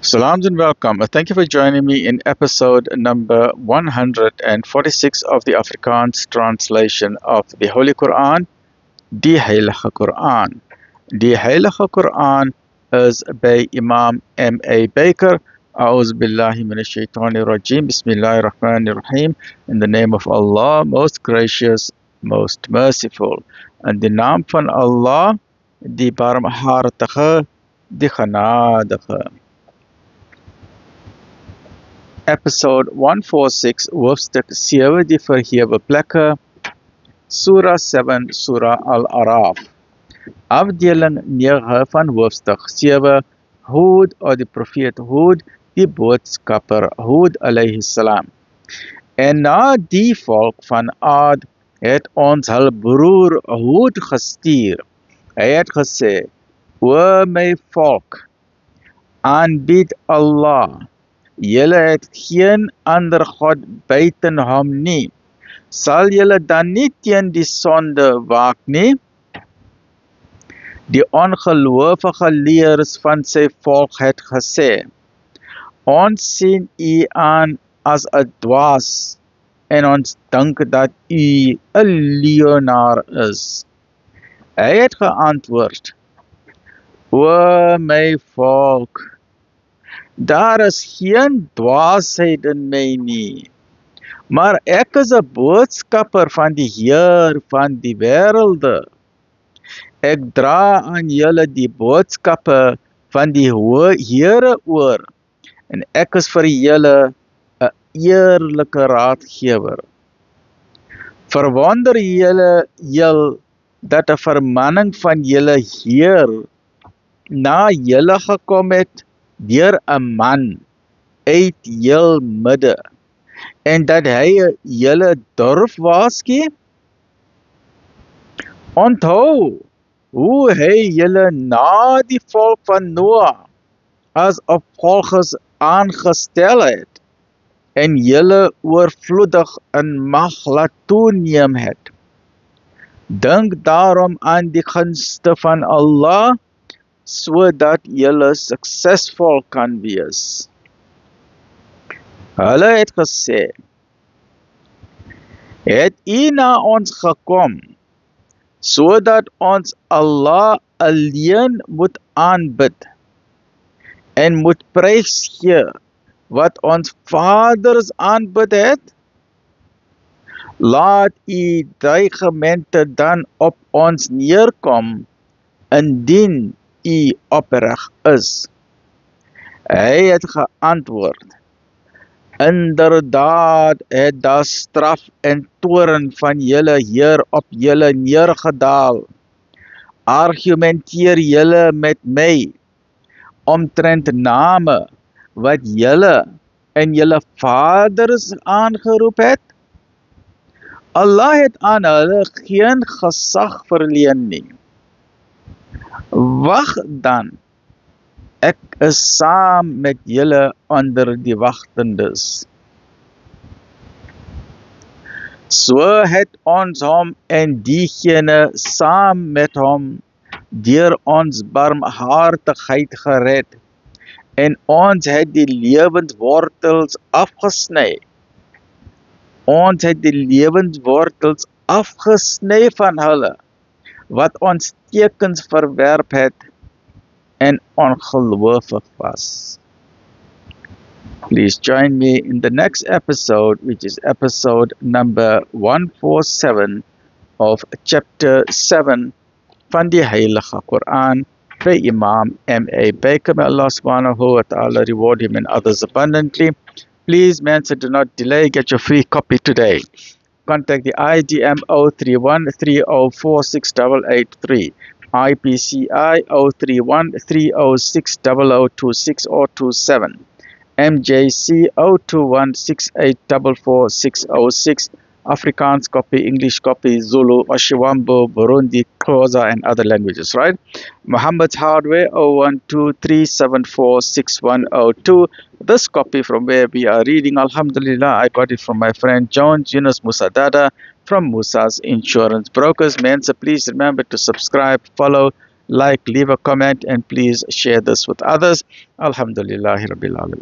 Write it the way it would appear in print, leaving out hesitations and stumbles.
Salams and welcome. Thank you for joining me in episode number 146 of the Afrikaans translation of the Holy Quran, Die Heilige Quran. Die Heilige Quran is by Imam M.A. Baker. A'udhu billahi minash shaitanir rajim. Bismillahir rahmanir rahim. In the name of Allah, most gracious, most merciful. In die naam van Allah, die barmhartige, die genadige. Episode 146, hoofstuk 7, die verhewe plekke, Surah 7, Surah Al-Araf. Afdeling 9 van hoofstuk 7, Hud, of die profeet Hud, die boodskapper Hud alayhi salam. En na die volk van Ad het ons hul broer Hud gestuur. Hy het gesê, O my volk, aanbied Allah. Julle het geen ander God buiten hom nie. Sal julle dan nie teen die sonde waak nie? Die ongelowige leerders van sy volk het gesê, ons sien u aan as 'n dwaas en ons dink dat u 'n leienaar is. Hy het geantwoord, O my volk, daar is geen dwaasheid in my nie, maar ek is 'n boodskapper van die Heer van die wêrelde. Ek dra aan julle die boodskappe van die Here oor, en ek is vir julle 'n eerlike raadgewer. Verwonder julle dat 'n vermanning van julle Heer na julle gekom het deur 'n man uit jul midde, en dat hy julle durf waarsku? Onthou hoe hy julle na die volk van Noah as opvolgers aangestel het, en julle oorvloedig in mag laat toeneem het. Dink daarom aan die gunste van Allah, sodat julle suksesvol kan wees. Hulle het gesê, het u na ons gekom, sodat ons Allah alleen moet aanbid, en moet prys gee, wat ons vaders aanbid het? Laat u dreigemente dan op ons neerkom, indien u opreg is. Hy het geantwoord, inderdaad het daar straf en toorn van julle Heer op julle neergedaal. Argumenteer julle met my, omtrent name, wat julle en julle vaders aangeroep het? Allah het aan hulle geen gesag verleen nie. Wag dan, ek is saam met julle onder die wagtendes. So het ons hom en diegene saam met hom deur ons barmhartigheid gered, en ons het die lewenswortels afgesny. Ons het die lewenswortels afgesny van hulle, wat ons tekens verwerp het en ongelovig was. Please join me in the next episode, which is episode number 147 of chapter 7 van die Heilige Quran by Imam M.A. Baker. May Allah subhanahu wa ta'ala reward him and others abundantly. Please, man, so do not delay. Get your free copy today. Contact the IDM 031-304-6883, IPCI 031-306-0026 or 27, MJC 021-6844-606, Afrikaans copy, English copy, Zulu, Oshiwambo, Burundi, Xhosa, and other languages, right? Muhammad's Hardware 012-374-6102. This copy from where we are reading, Alhamdulillah, I got it from my friend Jones Yunus Musa Dada from Musa's Insurance Brokers. Man, so please remember to subscribe, follow, like, leave a comment, and please share this with others. Alhamdulillahi Rabbil Alameen.